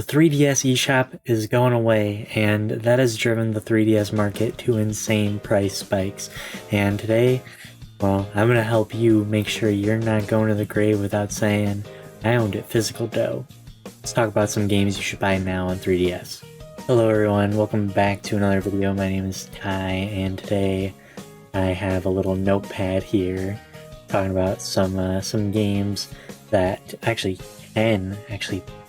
The 3DS eShop is going away, and that has driven the 3DS market to insane price spikes. And today, well, I'm going to help you make sure you're not going to the grave without saying, I owned it physical dough. Let's talk about some games you should buy now on 3DS. Hello everyone, welcome back to another video. My name is Ty, and today I have a little notepad here talking about some games that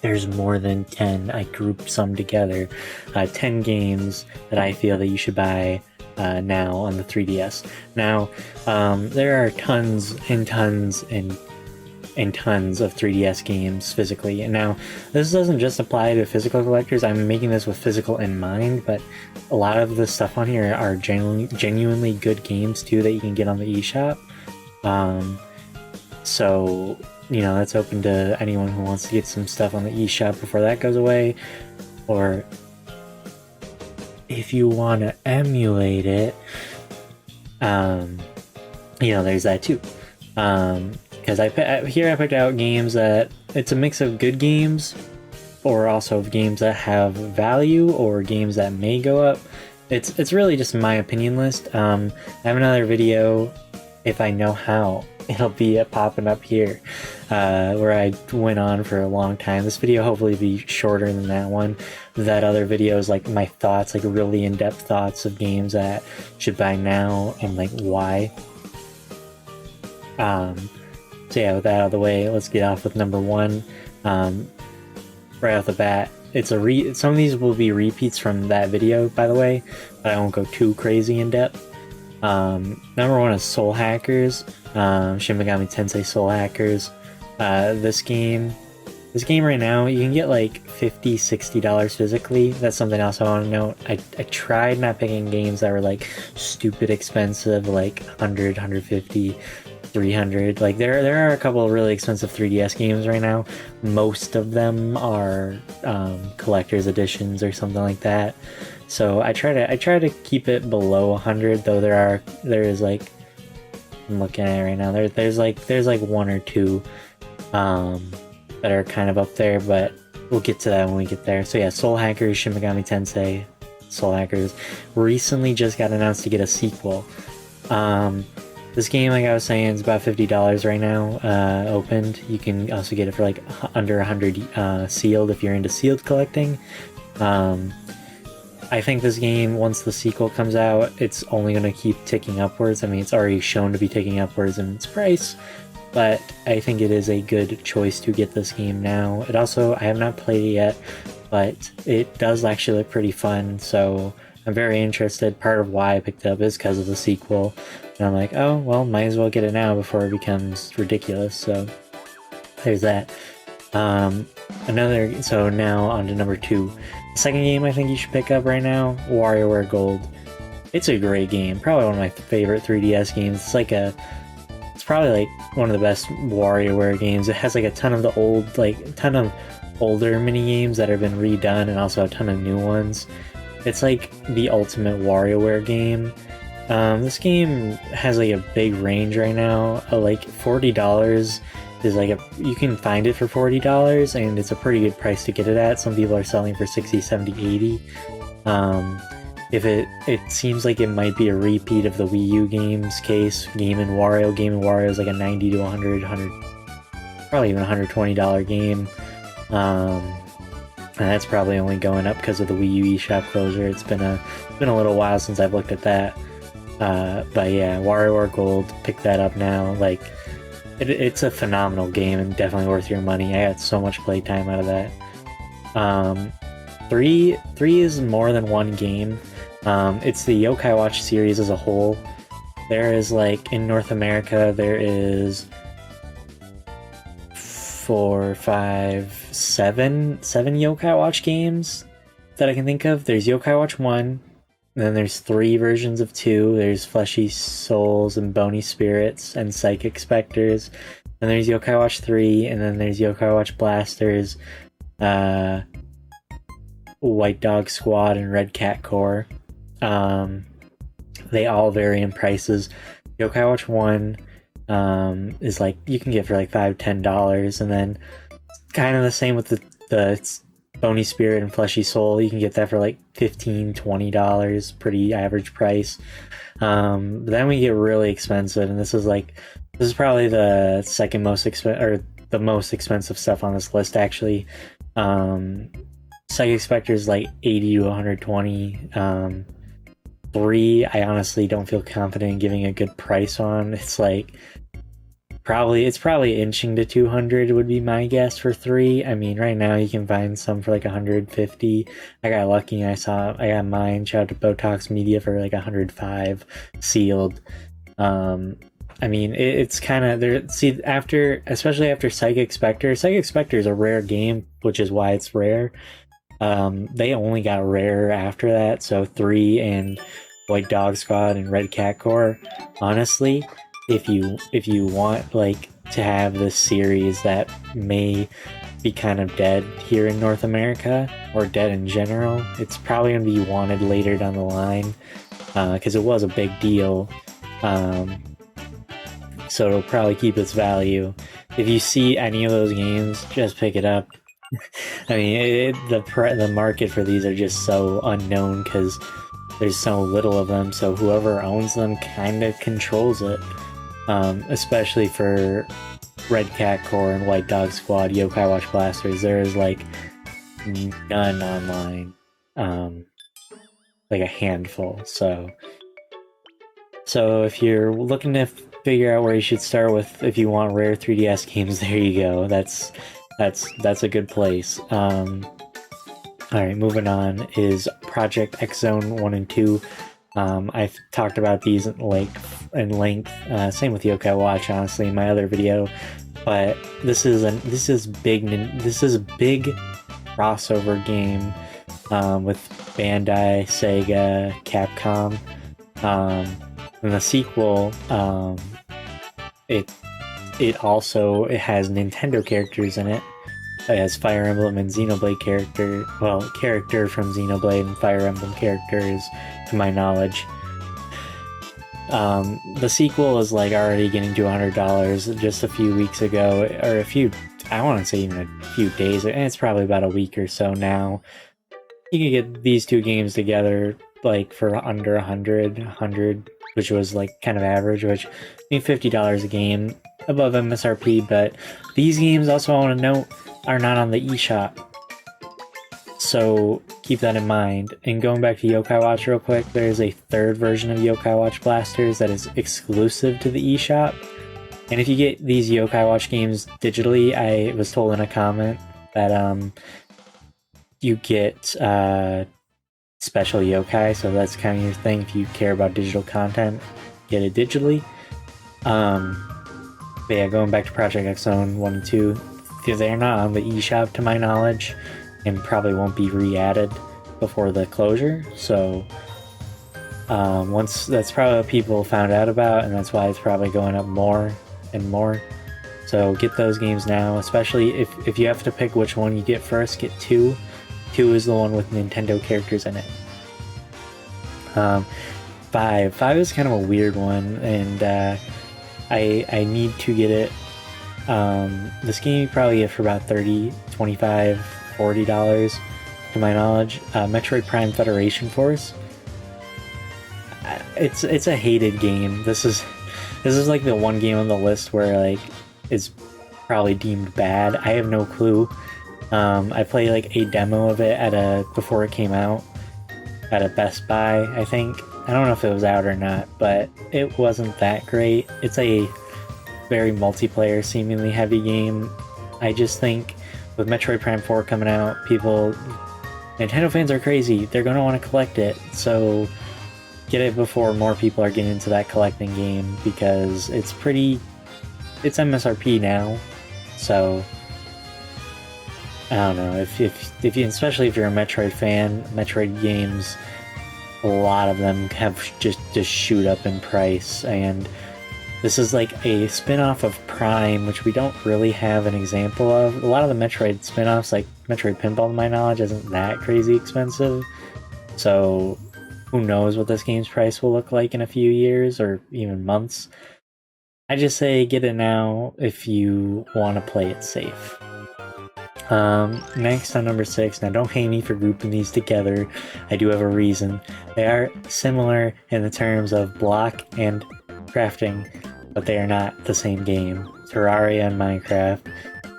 there's more than 10. I grouped some together. 10 games that I feel that you should buy now on the 3DS. Now, there are tons and tons and tons of 3DS games physically. And now, this doesn't just apply to physical collectors. I'm making this with physical in mind, but a lot of the stuff on here are genuinely good games too that you can get on the eShop. So, you know, that's open to anyone who wants to get some stuff on the eShop before that goes away, or if you want to emulate it, you know, there's that too. Because I picked out games that it's a mix of good games, or also games that have value, or games that may go up. It's really just my opinion list. I have another video, if I know how. It'll be popping up here, where I went on for a long time. This video hopefully be shorter than that one. That other video is like my thoughts, like really in-depth thoughts of games that should buy now and like why. So yeah, with that out of the way, let's get off with number one. Right off the bat, some of these will be repeats from that video, by the way, but I won't go too crazy in depth. Number one is Soul Hackers, Shin Megami Tensei Soul Hackers. This game right now, you can get like $50, $60 physically. That's something else I want to note. I tried not picking games that were like stupid expensive, like 100, 150, 300. Like there are a couple of really expensive 3DS games right now. Most of them are collector's editions or something like that. So I try to keep it below 100, though there is like, I'm looking at it right now, there's like one or two that are kind of up there, but we'll get to that when we get there. So yeah, Soul Hackers, Shin Megami Tensei Soul Hackers recently just got announced to get a sequel. This game, like I was saying, is about $50 right now, opened. You can also get it for like under 100 sealed if you're into sealed collecting. I think this game, once the sequel comes out, it's only going to keep ticking upwards. I mean, it's already shown to be ticking upwards in its price, but I think it is a good choice to get this game now. It also, I have not played it yet, but it does actually look pretty fun, so I'm very interested. Part of why I picked it up is because of the sequel, and I'm like, oh, well, might as well get it now before it becomes ridiculous, so there's that. So now on to number two. The second game I think you should pick up right now, WarioWare Gold. It's a great game, probably one of my favorite 3DS games. It's probably like one of the best WarioWare games. It has like a ton of older mini games that have been redone, and also a ton of new ones. It's like the ultimate WarioWare game. This game has like a big range right now, like $40 is like you can find it for $40, and it's a pretty good price to get it at. Some people are selling for 60, 70, 80. If it seems like it might be a repeat of the Wii U games case, Game & Wario is like a 90 to 100, probably even $120 game. And that's probably only going up because of the Wii U eShop closure. It's been a little while since I've looked at that. But yeah, WarioWare Gold, pick that up now. Like, it's a phenomenal game and definitely worth your money. I got so much playtime out of that. Three is more than one game. It's the Yokai Watch series as a whole. There is, like, in North America, there is 4, 5, 7 Yokai Watch games that I can think of. There's Yokai Watch 1, and then there's 3 versions of 2. There's Fleshy Souls and Bony Spirits and Psychic Specters. And there's Yokai Watch 3, and then there's Yokai Watch Blasters, White Dog Squad, and Red Cat Core. They all vary in prices. Yokai Watch 1 is like, you can get for like $5-10, and then kind of the same with the Bony Spirit and Fleshy Soul. You can get that for like $15-$20, pretty average price. But then we get really expensive, and this is probably the second most expensive, or the most expensive stuff on this list actually. Psychic Spectre is like 80 to 120. 3, I honestly don't feel confident in giving a good price on. It's like it's probably inching to 200 would be my guess for 3. I mean, right now you can find some for like 150. I got lucky and I got mine. Shout out to Botox Media for like 105 sealed. I mean, it's kind of there. See, especially after Psychic Spectre is a rare game, which is why it's rare. They only got rarer after that, so 3 and White Dog Squad and Red Cat Corps. Honestly, if you want like to have this series that may be kind of dead here in North America, or dead in general, it's probably going to be wanted later down the line, because it was a big deal. So it'll probably keep its value. If you see any of those games, just pick it up. I mean, the market for these are just so unknown because there's so little of them, so whoever owns them kind of controls it. Especially for Red Cat Corps and White Dog Squad, Yokai Watch Blasters, there is like none online. Like a handful. So if you're looking to figure out where you should start with, if you want rare 3DS games, there you go. That's a good place. Alright, moving on is Project X Zone 1 and 2. I've talked about these in length. Same with Yokai Watch, honestly, in my other video. But this is a big crossover game with Bandai, Sega, Capcom. And the sequel, it has Nintendo characters in it. It has Fire Emblem and Xenoblade character from Xenoblade and Fire Emblem characters, to my knowledge. The sequel is like already getting to $100 just a few weeks ago, or I want to say even a few days, and it's probably about a week or so now. You can get these two games together like for under 100, which was like kind of average, which I mean $50 a game, above MSRP, but these games also, I want to note, are not on the eShop. So keep that in mind. And going back to Yokai Watch real quick, there's a third version of Yokai Watch Blasters that is exclusive to the eShop. And if you get these Yokai Watch games digitally, I was told in a comment that you get special yokai, so that's kind of your thing. If you care about digital content, get it digitally. But yeah, going back to Project X Zone 1 and 2, they're not on the eShop to my knowledge, and probably won't be re-added before the closure. So once, that's probably what people found out about, and that's why it's probably going up more and more. So get those games now, especially if you have to pick which one you get first, get 2. 2 is the one with Nintendo characters in it. 5 is kind of a weird one, and I need to get it. This game you probably get for about $30, $25, $40 to my knowledge. Metroid Prime Federation Force. It's a hated game. This is like the one game on the list where like it's probably deemed bad. I have no clue. I played like a demo of it before it came out at a Best Buy, I think. I don't know if it was out or not, but it wasn't that great. It's a very multiplayer, seemingly heavy game. I just think with Metroid Prime 4 coming out, Nintendo fans are crazy. They're going to want to collect it, so get it before more people are getting into that collecting game, because it's MSRP now. So I don't know, if you, especially if you're a Metroid fan, Metroid games, a lot of them have just shoot up in price, and this is like a spin-off of Prime, which we don't really have an example of. A lot of the Metroid spin-offs, like Metroid Pinball to my knowledge, isn't that crazy expensive, so who knows what this game's price will look like in a few years or even months. I just say get it now if you want to play it safe. Next on number 6, now don't hate me for grouping these together, I do have a reason. They are similar in the terms of block and crafting, but they are not the same game. Terraria and Minecraft.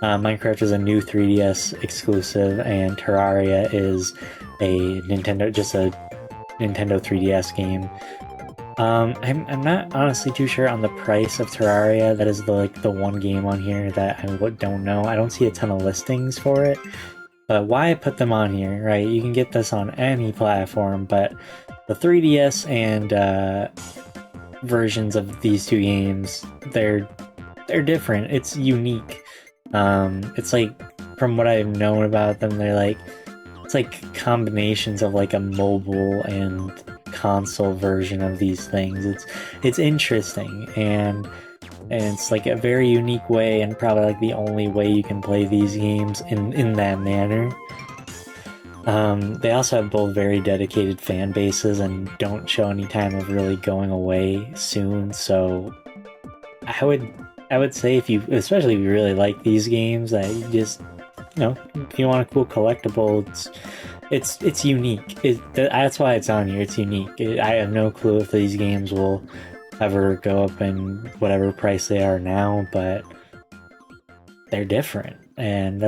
Minecraft is a new 3DS exclusive, and Terraria is a Nintendo 3DS game. I'm not honestly too sure on the price of Terraria. That is the one game on here that I don't know. I don't see a ton of listings for it. But why I put them on here, right? You can get this on any platform, but the 3DS and versions of these two games, they're different. It's unique. It's like, from what I've known about them, it's like combinations of like a mobile and console version of these things. It's interesting, and it's like a very unique way, and probably like the only way you can play these games in that manner. They also have both very dedicated fan bases and don't show any time of really going away soon, so I would say, especially if you really like these games, that you just, if you want a cool collectible, it's unique. That's why it's on here. It's unique. I have no clue if these games will ever go up in whatever price they are now, but they're different, and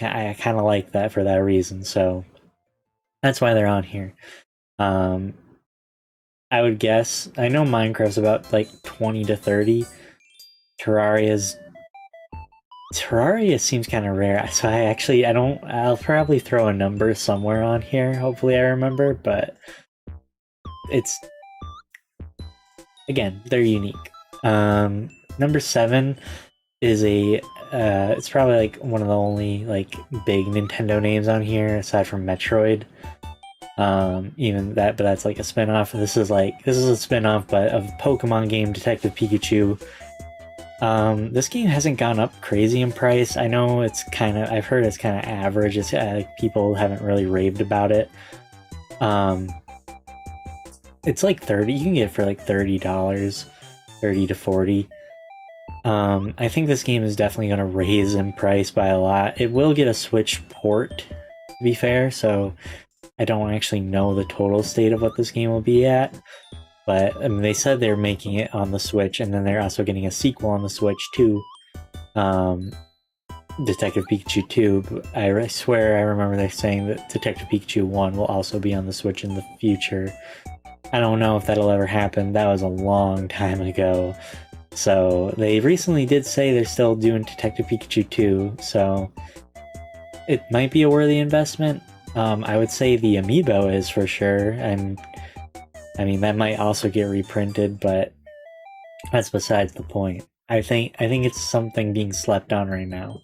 I kind of like that for that reason. So that's why they're on here. I would guess, I know Minecraft's about like 20 to 30. Terraria seems kind of rare, so I'll probably throw a number somewhere on here, hopefully I remember, but again, they're unique. Number 7 is it's probably like one of the only like big Nintendo names on here, aside from Metroid. But that's like a spin-off. This is a spin-off, but of Pokemon game Detective Pikachu. This game hasn't gone up crazy in price. I know I've heard it's kind of average. It's people haven't really raved about it. It's like 30, you can get it for like $30, 30 to 40. I think this game is definitely going to raise in price by a lot. It will get a Switch port, to be fair, so I don't actually know the total state of what this game will be at. But they said they're making it on the Switch, and then they're also getting a sequel on the Switch too. Detective Pikachu 2. I swear I remember they saying that Detective Pikachu 1 will also be on the Switch in the future. I don't know if that'll ever happen. That was a long time ago. So they recently did say they're still doing Detective Pikachu 2, so it might be a worthy investment. I would say the amiibo is for sure, and I mean, that might also get reprinted, but that's besides the point. I think it's something being slept on right now.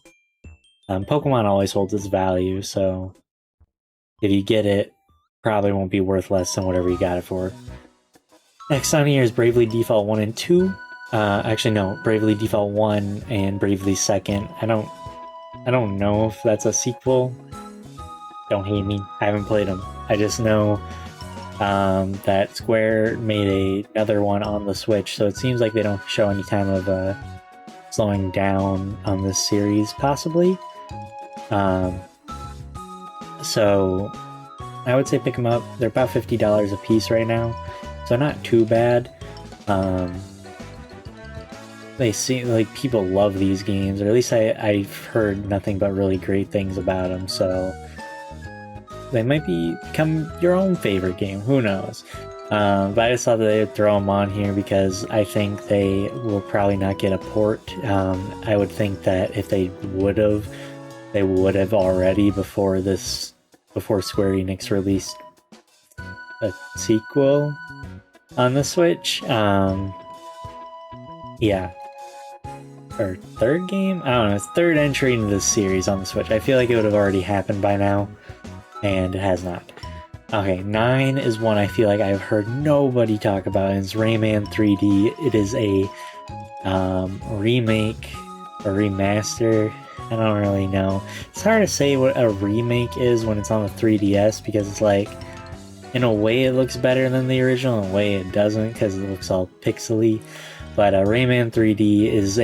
Pokemon always holds its value, so if you get it, probably won't be worth less than whatever you got it for. Next on here is Bravely Default 1 and 2. Actually, no, Bravely Default 1 and Bravely 2nd. I don't know if that's a sequel. Don't hate me. I haven't played them. I just know that Square made another one on the Switch, so it seems like they don't show any time of slowing down on this series, possibly. So I would say pick them up. They're about $50 a piece right now, so not too bad. They seem like people love these games, or at least I've heard nothing but really great things about them, so they might become your own favorite game, who knows. But I just thought that they would throw them on here because I think they will probably not get a port. I would think that if they would have already before Square Enix released a sequel on the Switch. Yeah. Or third game? I don't know, it's third entry into this series on the Switch. I feel like it would have already happened by now, and it has not. Okay, 9 is one I feel like I've heard nobody talk about, and it's Rayman 3D. It is a remake or remaster. I don't really know. It's hard to say what a remake is when it's on the 3DS, because it's like, in a way it looks better than the original, in a way it doesn't because it looks all pixely. But Rayman 3D is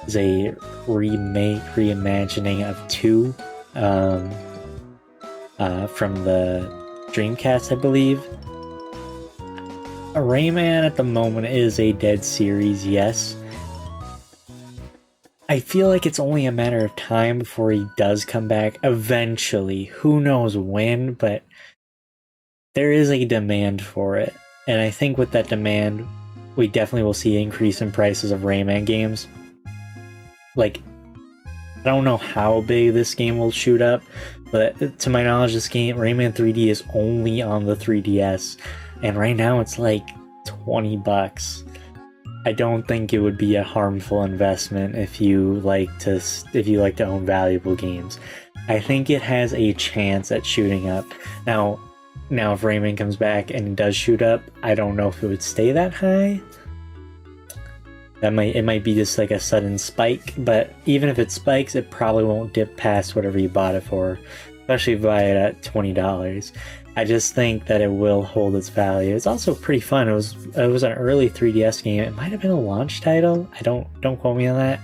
is a reimagining of 2 from the Dreamcast, I believe. Rayman at the moment is a dead series, yes. I feel like it's only a matter of time before he does come back eventually. Who knows when, but there is a demand for it. And I think with that demand, we definitely will see an increase in prices of Rayman games. Like, I don't know how big this game will shoot up, but to my knowledge, this game, Rayman 3D, is only on the 3DS. And right now it's like $20. I don't think it would be a harmful investment if you like to own valuable games. I think it has a chance at shooting up. Now if Rayman comes back and it does shoot up, I don't know if it would stay that high. It might be just like a sudden spike, but even if it spikes, it probably won't dip past whatever you bought it for, especially if you buy it at $20. I just think that it will hold its value. It's also pretty fun. It was an early 3DS game. It might have been a launch title. Don't quote me on that.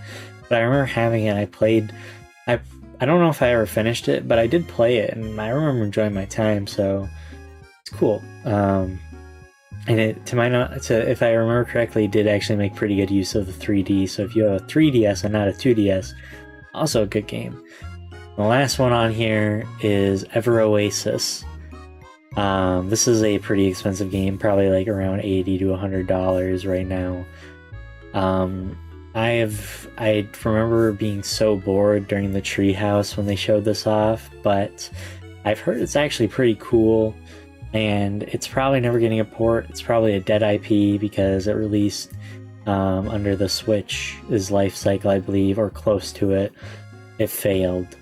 But I remember having it. I don't know if I ever finished it, but I did play it, and I remember enjoying my time. So it's cool. And if I remember correctly, it did actually make pretty good use of the 3D. So if you have a 3DS and not a 2DS, also a good game. The last one on here is Ever Oasis. This is a pretty expensive game, probably like around $80 to $100 right now. I remember being so bored during the Treehouse when they showed this off, but I've heard it's actually pretty cool, and it's probably never getting a port. It's probably a dead IP because it released under the Switch's life cycle, I believe, or close to it. It failed.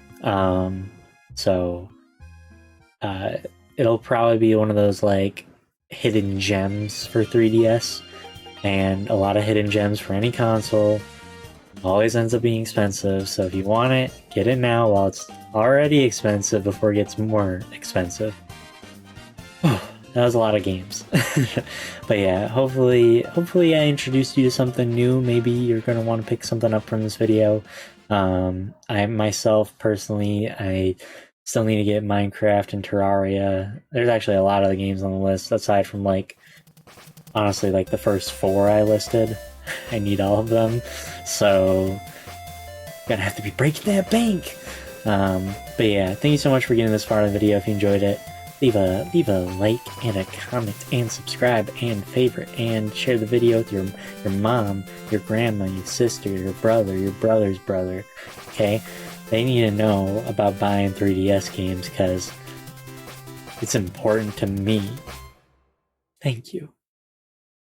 It'll probably be one of those like hidden gems for 3DS, and a lot of hidden gems for any console always ends up being expensive. So if you want it, get it now while it's already expensive before it gets more expensive. That was a lot of games. But yeah, hopefully I introduced you to something new. Maybe you're going to want to pick something up from this video. I myself personally, I still need to get Minecraft and Terraria. There's actually a lot of the games on the list, aside from honestly, the first 4 I listed. I need all of them, so gonna have to be breaking that bank. But yeah, thank you so much for getting this far in the video. If you enjoyed it, leave a like and a comment and subscribe and favorite and share the video with your mom, your grandma, your sister, your brother, your brother's brother. Okay, they need to know about buying 3DS games because it's important to me. Thank you.